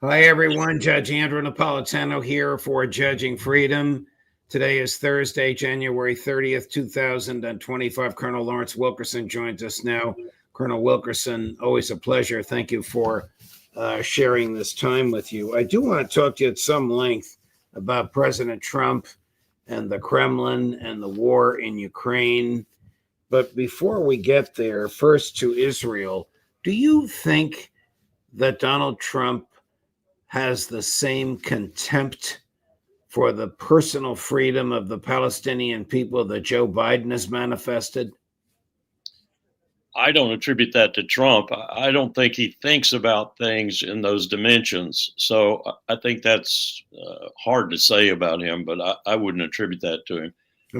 Hi, everyone. Judge Andrew Napolitano here for Judging Freedom. Today is Thursday, January 30th, 2025. Colonel Lawrence Wilkerson joins us now. Colonel Wilkerson, always a pleasure. Thank you for sharing this time with you. I do want to talk to you at some length about President Trump and the Kremlin and the war in Ukraine. But before we get there, first to Israel, do you think that Donald Trump has the same contempt for the personal freedom of the Palestinian people that Joe Biden has manifested? I don't attribute that to Trump. I don't think he thinks about things in those dimensions. So I think that's hard to say about him, but I wouldn't attribute that to him.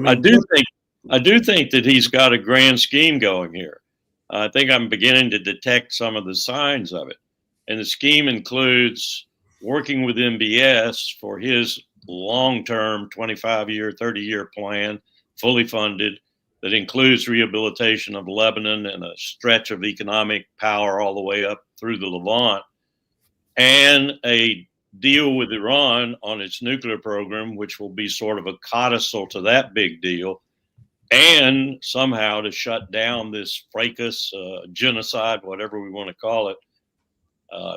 I do think that he's got a grand scheme going here. I think I'm beginning to detect some of the signs of it. And the scheme includes working with MBS for his long-term 25-year, 30-year plan, fully funded, that includes rehabilitation of Lebanon and a stretch of economic power all the way up through the Levant, and a deal with Iran on its nuclear program, which will be sort of a codicil to that big deal, and somehow to shut down this fracas, genocide, whatever we want to call it.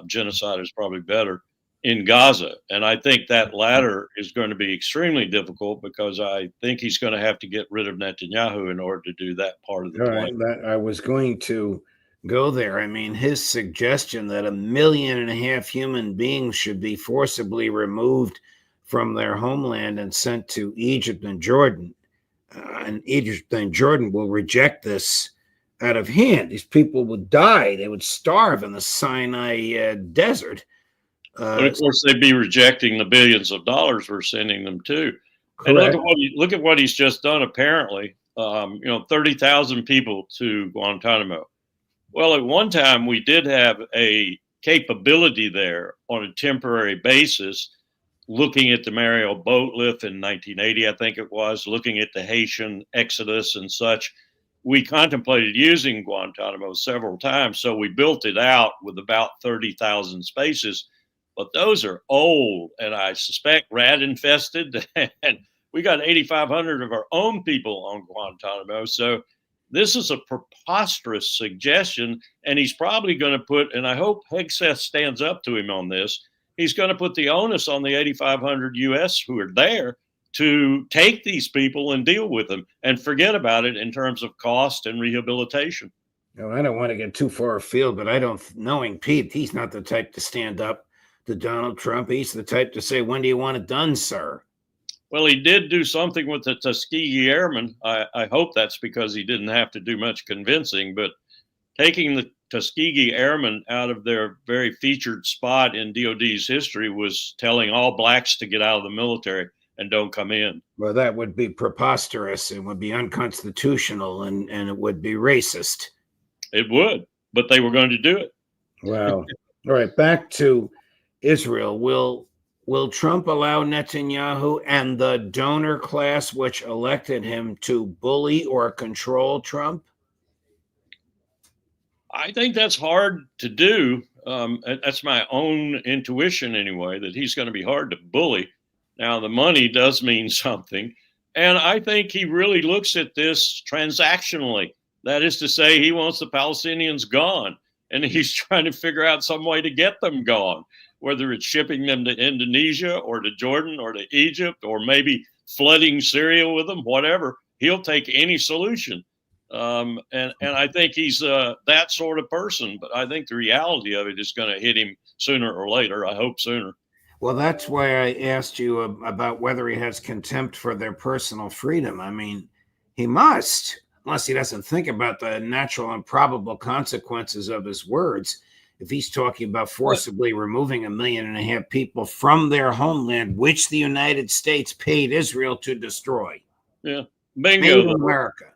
Genocide is probably better, in Gaza. And I think that latter is going to be extremely difficult because I think he's going to have to get rid of Netanyahu in order to do that part of the plan. I was going to go there. I mean, his suggestion that 1.5 million human beings should be forcibly removed from their homeland and sent to Egypt and Jordan, and Egypt and Jordan will reject this out of hand. These people would die. They would starve in the Sinai desert. But of course, they'd be rejecting the billions of dollars we're sending them too. Correct. And look at what he's just done. Apparently, 30,000 people to Guantanamo. Well, at one time we did have a capability there on a temporary basis, looking at the Mariel boat lift in 1980, I think it was, looking at the Haitian exodus and such. We contemplated using Guantanamo several times, so we built it out with about 30,000 spaces. But those are old, and I suspect rat infested. And we got 8,500 of our own people on Guantanamo. So this is a preposterous suggestion. And he's probably going to put, and I hope Hegseth stands up to him on this, he's going to put the onus on the 8,500 US who are there to take these people and deal with them and forget about it in terms of cost and rehabilitation. No, I don't want to get too far afield, but knowing Pete, he's not the type to stand up to Donald Trump. He's the type to say, when do you want it done, sir? Well, he did do something with the Tuskegee Airmen. I hope that's because he didn't have to do much convincing, but taking the Tuskegee Airmen out of their very featured spot in DOD's history was telling all blacks to get out of the military and don't come in. Well, that would be preposterous. It would be unconstitutional, and it would be racist. It would, but they were going to do it. Wow. All right, back to Israel. Will Trump allow Netanyahu and the donor class which elected him to bully or control Trump? I think that's hard to do. That's my own intuition anyway, that he's going to be hard to bully. Now, the money does mean something. And I think he really looks at this transactionally. That is to say, he wants the Palestinians gone, and he's trying to figure out some way to get them gone, whether it's shipping them to Indonesia or to Jordan or to Egypt, or maybe flooding Syria with them, whatever. He'll take any solution. And I think he's that sort of person. But I think the reality of it is going to hit him sooner or later. I hope sooner. Well, that's why I asked you about whether he has contempt for their personal freedom. I mean, he must, unless he doesn't think about the natural and probable consequences of his words. If he's talking about forcibly removing 1.5 million people from their homeland, which the United States paid Israel to destroy. Yeah. Bingo. America.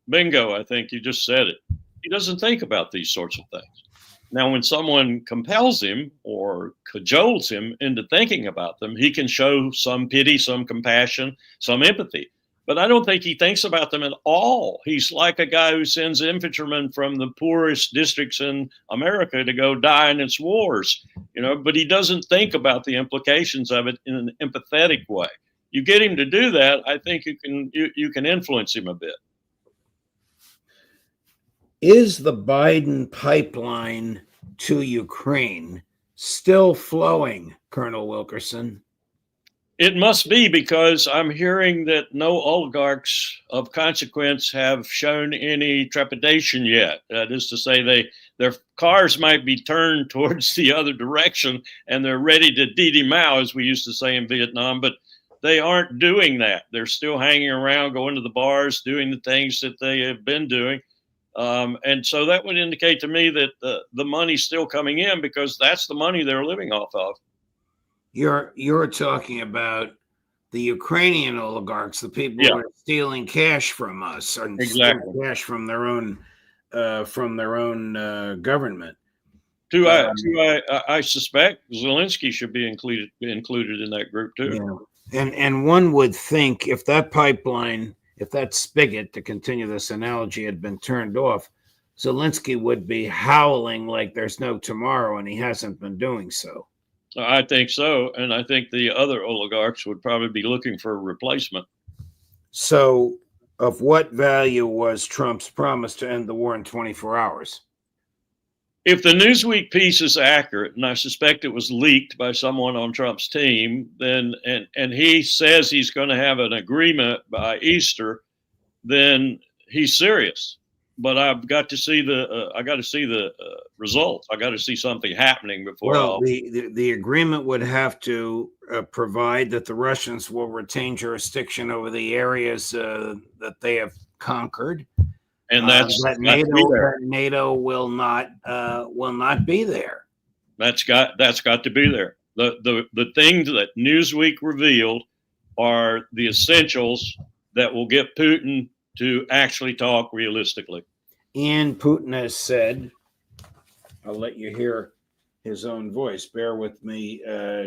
Bingo. I think you just said it. He doesn't think about these sorts of things. Now, when someone compels him or cajoles him into thinking about them, he can show some pity, some compassion, some empathy. But I don't think he thinks about them at all. He's like a guy who sends infantrymen from the poorest districts in America to go die in its wars. but he doesn't think about the implications of it in an empathetic way. You get him to do that, I think you can influence him a bit. Is the Biden pipeline to Ukraine still flowing, Colonel Wilkerson? It must be, because I'm hearing that no oligarchs of consequence have shown any trepidation yet. That is to say, their cars might be turned towards the other direction and they're ready to Didi Mao, as we used to say in Vietnam, but they aren't doing that. They're still hanging around, going to the bars, doing the things that they have been doing. And so that would indicate to me that the money's still coming in, because that's the money they're living off of. You're talking about the Ukrainian oligarchs, the people who are stealing cash from us, and exactly. stealing cash from their own government. I suspect Zelensky should be included in that group too. Yeah. And one would think, if that pipeline, if that spigot, to continue this analogy, had been turned off, Zelensky would be howling like there's no tomorrow, and he hasn't been doing so. I think so, and I think the other oligarchs would probably be looking for a replacement. So, of what value was Trump's promise to end the war in 24 hours? If the Newsweek piece is accurate, and I suspect it was leaked by someone on Trump's team, then and he says he's going to have an agreement by Easter, then he's serious. But I've got to see the results. I got to see something happening before. Well, the agreement would have to provide that the Russians will retain jurisdiction over the areas that they have conquered, and that NATO will not be there. That's got to be there. The things that Newsweek revealed are the essentials that will get Putin to actually talk realistically. And Putin has said, I'll let you hear his own voice. Bear with me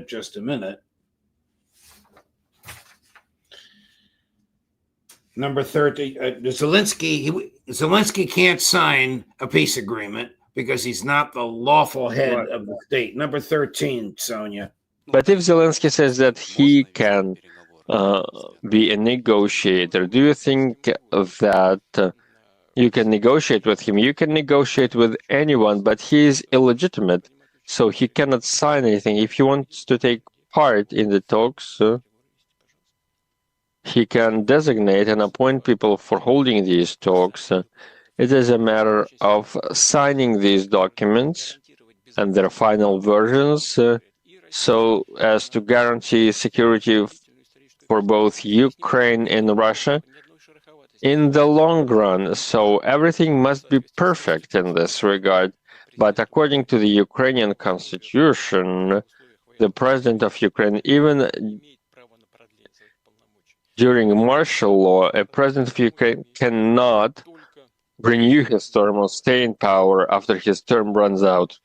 just a minute. Number 30, Zelensky can't sign a peace agreement because he's not the lawful head of the state. Number 13, Sonia. But if Zelensky says that he can be a negotiator, do you think that you can negotiate with him? You can negotiate with anyone, but he is illegitimate, so he cannot sign anything. If he wants to take part in the talks, he can designate and appoint people for holding these talks. It is a matter of signing these documents and their final versions so as to guarantee security for both Ukraine and Russia in the long run. So everything must be perfect in this regard. But according to the Ukrainian constitution, the president of Ukraine, even during martial law, a president of Ukraine cannot renew his term or stay in power after his term runs out.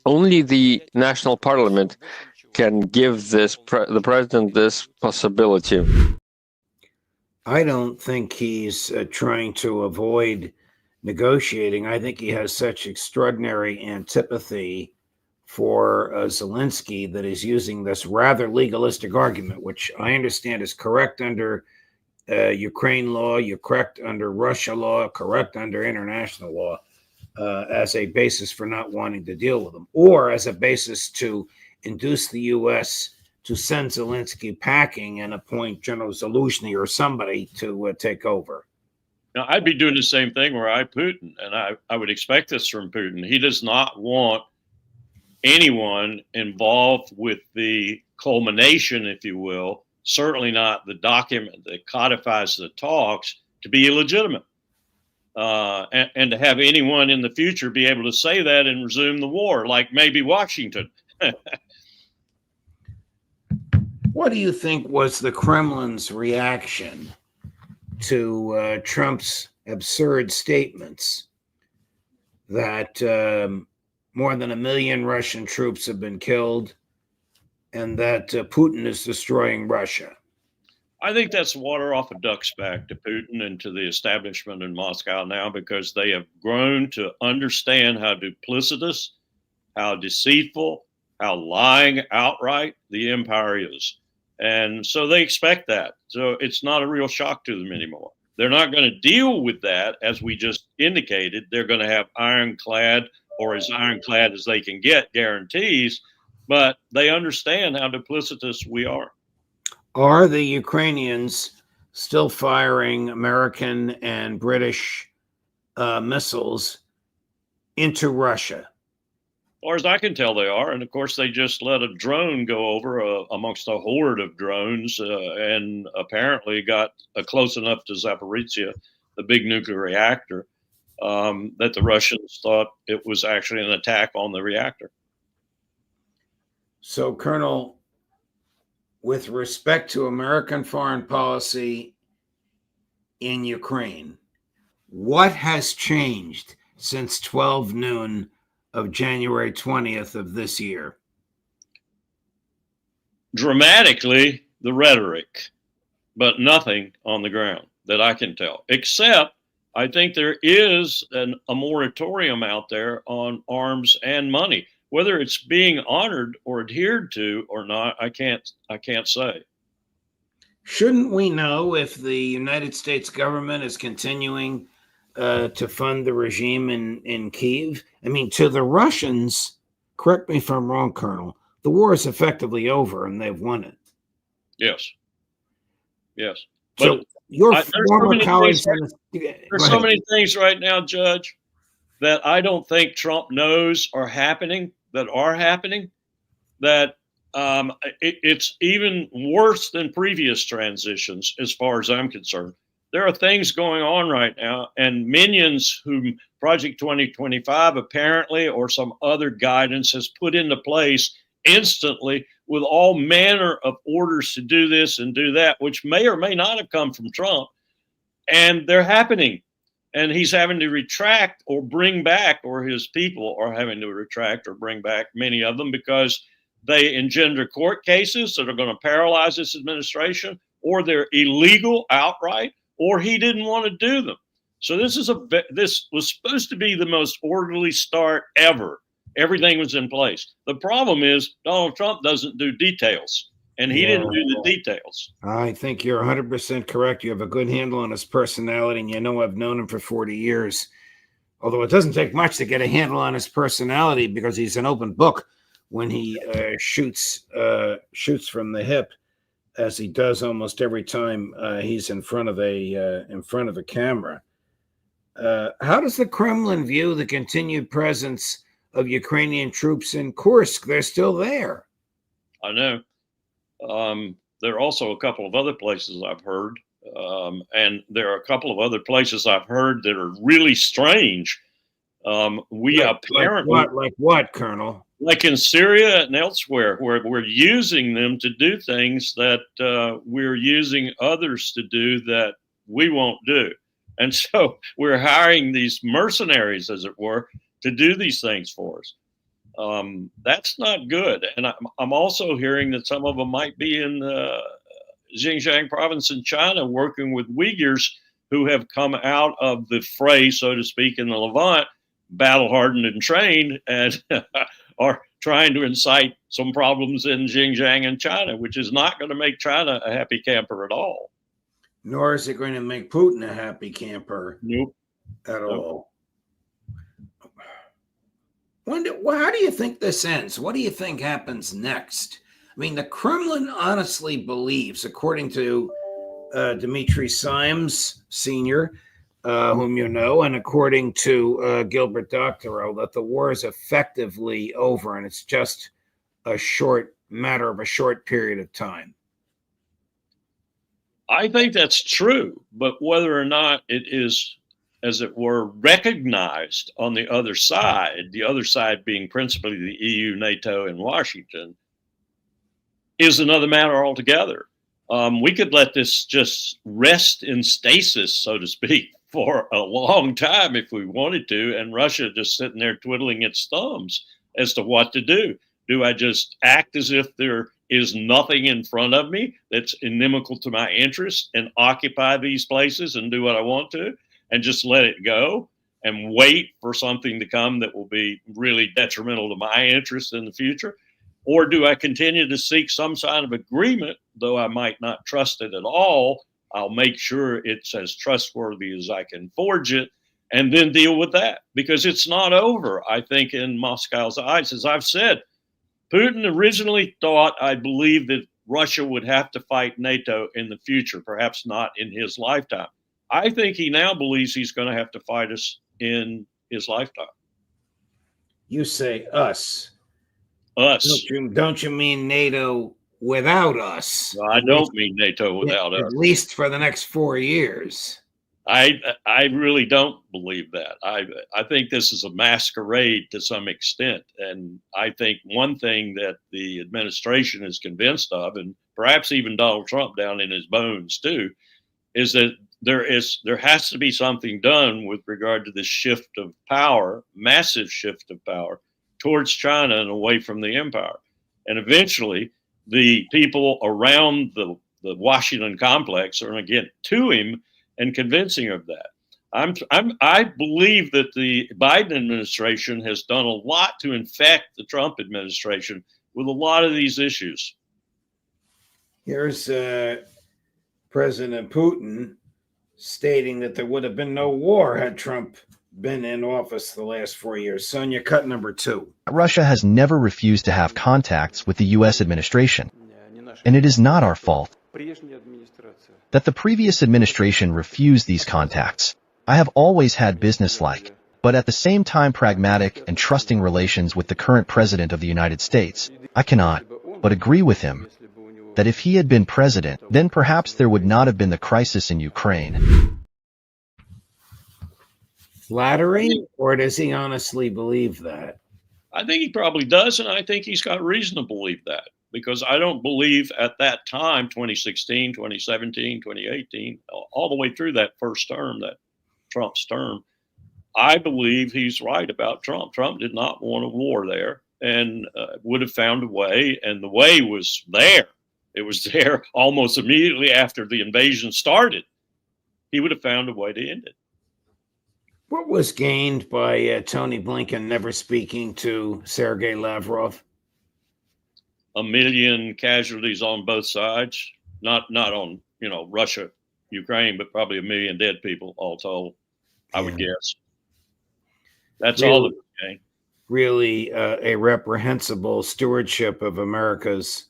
Only the national parliament can give the president this possibility. I don't think he's trying to avoid negotiating. I think he has such extraordinary antipathy for Zelensky that he's using this rather legalistic argument, which I understand is correct under Ukraine law, you're correct under Russia law, correct under international law, as a basis for not wanting to deal with them, or as a basis to induce the U.S. to send Zelensky packing and appoint General Zaluzhny or somebody to take over. Now, I'd be doing the same thing were I Putin, and I would expect this from Putin. He does not want anyone involved with the culmination, if you will, certainly not the document that codifies the talks, to be illegitimate. And to have anyone in the future be able to say that and resume the war, like maybe Washington. What do you think was the Kremlin's reaction to Trump's absurd statements that more than 1 million Russian troops have been killed and that Putin is destroying Russia? I think that's water off a duck's back to Putin and to the establishment in Moscow now, because they have grown to understand how duplicitous, how deceitful, how lying outright the empire is. And so they expect that. So it's not a real shock to them anymore. They're not going to deal with that, as we just indicated. They're going to have ironclad, or as ironclad as they can get, guarantees, but they understand how duplicitous we are. Are the Ukrainians still firing American and British missiles into Russia? As far as I can tell, they are. And of course, they just let a drone go over amongst a horde of drones and apparently got close enough to Zaporizhia, the big nuclear reactor, that the Russians thought it was actually an attack on the reactor. So, Colonel, with respect to American foreign policy in Ukraine, what has changed since 12 noon of January 20th of this year? Dramatically, the rhetoric, but nothing on the ground that I can tell, except I think there is a moratorium out there on arms and money. Whether it's being honored or adhered to or not, I can't say. Shouldn't we know if the United States government is continuing to fund the regime in Kyiv? I mean, to the Russians, correct me if I'm wrong, Colonel, the war is effectively over and they've won it. Yes. Yes. So but your former colleagues... There's so many things right now, Judge, that I don't think Trump knows are happening, that it's even worse than previous transitions as far as I'm concerned. There are things going on right now, and minions whom Project 2025 apparently or some other guidance has put into place instantly with all manner of orders to do this and do that, which may or may not have come from Trump. And they're happening. And he's having to retract or bring back, or his people are having to retract or bring back many of them because they engender court cases that are going to paralyze this administration, or they're illegal outright, or he didn't want to do them. So this was supposed to be the most orderly start ever. Everything was in place. The problem is Donald Trump doesn't do details, and he didn't do the details. I think you're 100% correct. You have a good handle on his personality, and you know I've known him for 40 years. Although it doesn't take much to get a handle on his personality because he's an open book when he shoots from the hip, as he does almost every time he's in front of a camera. How does the Kremlin view the continued presence of Ukrainian troops in Kursk? They're still there. I know. There are also a couple of other places I've heard, and there are a couple of other places I've heard that are really strange. Like what, Colonel? Like in Syria and elsewhere, where we're using them to do things that we're using others to do that we won't do. And so we're hiring these mercenaries, as it were, to do these things for us. That's not good. And I'm also hearing that some of them might be in Xinjiang province in China working with Uyghurs who have come out of the fray, so to speak, in the Levant, battle hardened and trained, and are trying to incite some problems in Xinjiang and China, which is not going to make China a happy camper at all. Nor is it going to make Putin a happy camper. Nope. At all. How do you think this ends? What do you think happens next? I mean, the Kremlin honestly believes, according to Dmitry Simes Sr., whom you know, and according to Gilbert Doctorow, that the war is effectively over and it's just a short period of time. I think that's true, but whether or not it is, as it were, recognized on the other side being principally the EU, NATO, and Washington, is another matter altogether. We could let this just rest in stasis, so to speak, for a long time if we wanted to, and Russia just sitting there twiddling its thumbs as to what to do. Do I just act as if there is nothing in front of me that's inimical to my interests and occupy these places and do what I want to and just let it go and wait for something to come that will be really detrimental to my interests in the future? Or do I continue to seek some sign of agreement, though I might not trust it at all? I'll make sure it's as trustworthy as I can forge it and then deal with that, because it's not over, I think, in Moscow's eyes. As I've said, Putin originally thought, I believe, that Russia would have to fight NATO in the future, perhaps not in his lifetime. I think he now believes he's going to have to fight us in his lifetime. You say us. Us. Don't you mean NATO without us? Well, I don't mean NATO without us. At least for the next 4 years. I really don't believe that. I think this is a masquerade to some extent. And I think one thing that the administration is convinced of, and perhaps even Donald Trump down in his bones too, is that there has to be something done with regard to this shift of power, massive shift of power towards China and away from the empire. And eventually the people around the Washington complex are going to get to him and convincing of that. I believe that the Biden administration has done a lot to infect the Trump administration with a lot of these issues. Here's President Putin stating that there would have been no war had Trump been in office the last 4 years. Sonia, cut number 2. Russia has never refused to have contacts with the U.S. administration, and it is not our fault that the previous administration refused these contacts. I have always had businesslike, but at the same time pragmatic and trusting relations with the current president of the United States. I cannot but agree with him that if he had been president, then perhaps there would not have been the crisis in Ukraine. Flattery, or does he honestly believe that? I think he probably does, and I think he's got reason to believe that, because I don't believe at that time, 2016, 2017, 2018, all the way through that first term, that Trump's term, I believe he's right about Trump. Trump did not want a war there and would have found a way, and the way was there. It was there almost immediately after the invasion started. He would have found a way to end it. What was gained by Tony Blinken never speaking to Sergei Lavrov? 1 million casualties on both sides, not on Russia, Ukraine, but probably 1 million dead people all told. I would guess. That's really, all that was gained. Really, a reprehensible stewardship of America's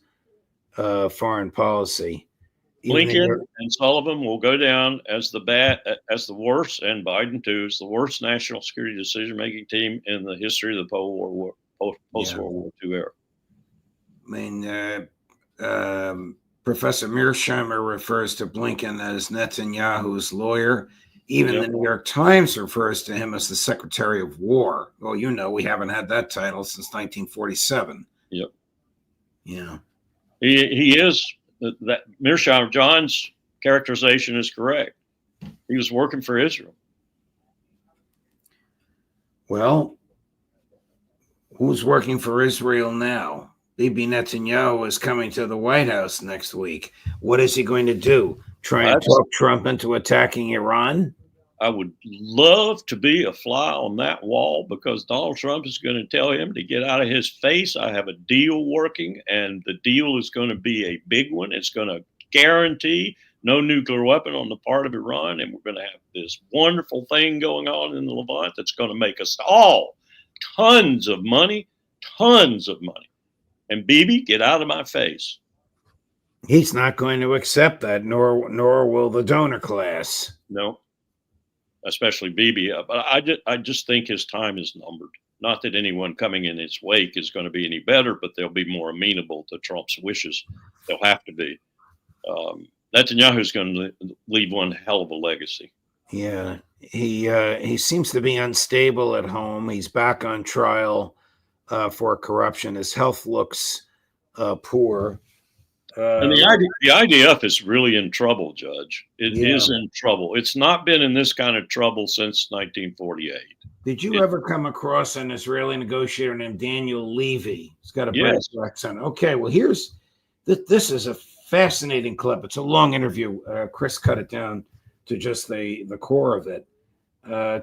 foreign policy. Blinken and Sullivan will go down as the worst, and Biden too, is the worst national security decision-making team in the history of the post-World War II era. I mean, Professor Mearsheimer refers to Blinken as Netanyahu's lawyer. Even the New York Times refers to him as the Secretary of War. Well, we haven't had that title since 1947. Yep. Yeah. He is. That Mearsheimer, John's characterization is correct. He was working for Israel. Well, who's working for Israel now? Bibi Netanyahu is coming to the White House next week. What is he going to do? Try and talk Trump into attacking Iran? I would love to be a fly on that wall, because Donald Trump is going to tell him to get out of his face. I have a deal working, and the deal is going to be a big one. It's going to guarantee no nuclear weapon on the part of Iran, and we're going to have this wonderful thing going on in the Levant that's going to make us all tons of money. And Bibi, get out of my face. He's not going to accept that, nor will the donor class. No. Especially Bibi, but I just think his time is numbered. Not that anyone coming in his wake is going to be any better, but they'll be more amenable to Trump's wishes. They'll have to be. Netanyahu's going to leave one hell of a legacy. Yeah, he seems to be unstable at home. He's back on trial for corruption. His health looks poor. And the IDF is really in trouble, Judge. It is in trouble. It's not been in this kind of trouble since 1948. Did you ever come across an Israeli negotiator named Daniel Levy? He's got a British accent. Okay, well, this is a fascinating clip. It's a long interview. Chris cut it down to just the core of it.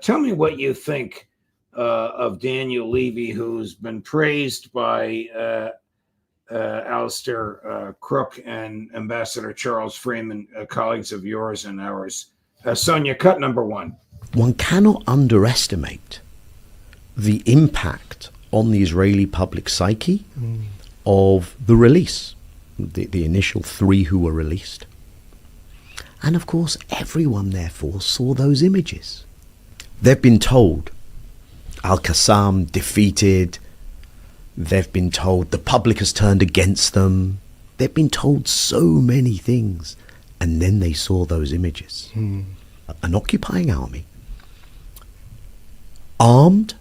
Tell me what you think of Daniel Levy, who's been praised by Alistair Crook and Ambassador Charles Freeman, colleagues of yours and ours. Sonia, cut number one. One cannot underestimate the impact on the Israeli public psyche of the release, the initial 3 who were released. And of course, everyone therefore saw those images. They've been told Al-Qassam defeated. They've been told the public has turned against them. They've been told so many things. And then they saw those images. An occupying army, armed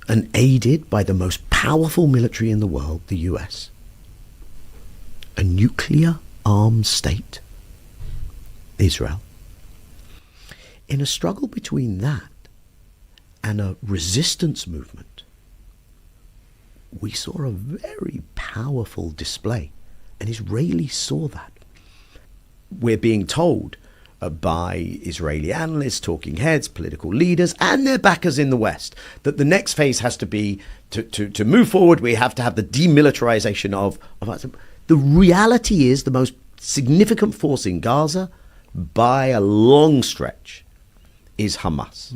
and aided by the most powerful military in the world, the US. A nuclear-armed state, Israel. In a struggle between that and a resistance movement, we saw a very powerful display, and Israelis saw that. We're being told by Israeli analysts, talking heads, political leaders, and their backers in the West that the next phase has to be to move forward. We have to have the demilitarization of the reality is the most significant force in Gaza by a long stretch is Hamas.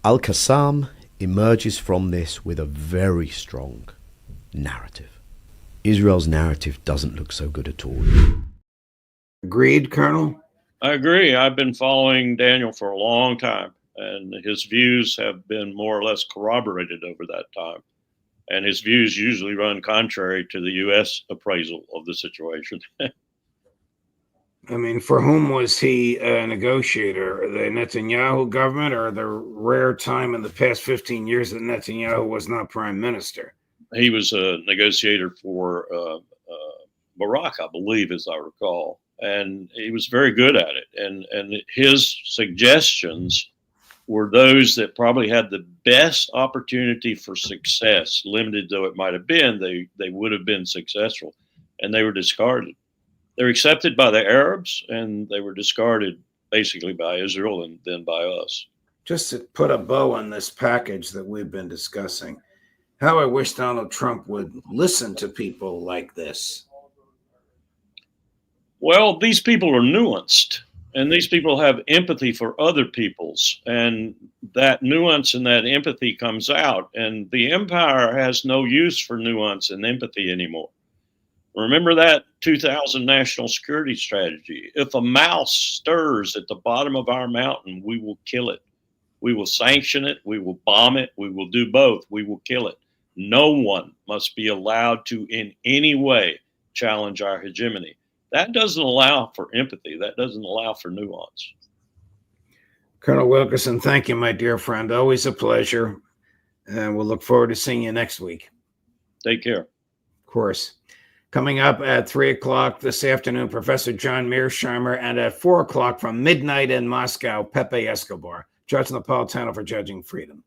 Al-Qassam emerges from this with a very strong narrative. Israel's narrative doesn't look so good at all. Agreed, Colonel? I agree. I've been following Daniel for a long time, and his views have been more or less corroborated over that time. And his views usually run contrary to the U.S. appraisal of the situation. I mean, for whom was he a negotiator? The Netanyahu government, or the rare time in the past 15 years that Netanyahu was not prime minister? He was a negotiator for Barack, I believe, as I recall. And he was very good at it. And his suggestions were those that probably had the best opportunity for success, limited though it might have been. They would have been successful, and they were discarded. They were accepted by the Arabs, and they were discarded basically by Israel and then by us. Just to put a bow on this package that we've been discussing, how I wish Donald Trump would listen to people like this. Well, these people are nuanced, and these people have empathy for other people's, and that nuance and that empathy comes out, and the empire has no use for nuance and empathy anymore. Remember that 2000 national security strategy. If a mouse stirs at the bottom of our mountain, we will kill it. We will sanction it. We will bomb it. We will do both. We will kill it. No one must be allowed to in any way challenge our hegemony. That doesn't allow for empathy. That doesn't allow for nuance. Colonel Wilkerson, thank you, my dear friend. Always a pleasure. And we'll look forward to seeing you next week. Take care. Of course. Coming up at 3 o'clock this afternoon, Professor John Mearsheimer, and at 4 o'clock from midnight in Moscow, Pepe Escobar, Judge Napolitano for Judging Freedom.